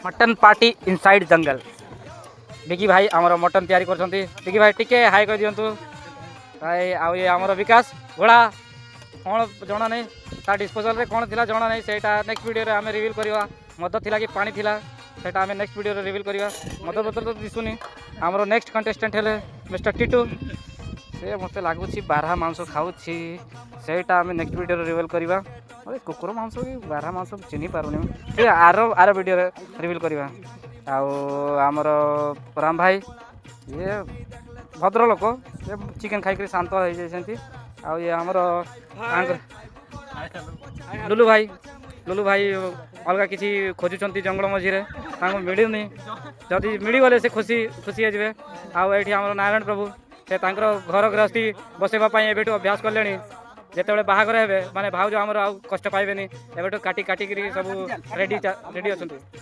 mutton party inside जंगल बिकी भाई आमर मटन तैयारी कर बिकी भाई टिके हाई कर दिंतु भाई आउ ये आमर विकास घोड़ा कौन जना नहीं ता डिस्पोजल रे कौन थिला जना नहीं सेटा नेक्स्ट वीडियो रे आमे रिवील करवा मद थिला कि पानी थिला सेटा आमे नेक्स्ट वीडियो रे रिवील करवा मद बोतल तो दिसुनी आमर नेक्स्ट कंटेस्टेंट हेले मिस्टर टीटू से मते लागुची बारहा मांस खाऊची सेटा आमे नेक्स्ट वीडियो रे रिवील करवा अरे कुकुर मांस की बारहा मांस चिन्ही पारुनी से आर आर वीडियो रे रिवील करवा आउ आमर राम भाई ये भद्र लोक ये चिकेन खाई शांत हो जाती आउ ये आमर लुलु भाई अलग किसी खोजुंट जंगल मझे मिलूनी जदि मिलगले से खुशी खुशी हो आउ ये आम नारायण प्रभु से घर गृहस्थी बसवाई एवं अभ्यास कले जिते बाहागर हे माने भाउज आमर आउ कष्ट पाइबेनी एवं काटी काटिक सब रेडी रेडी अच्छा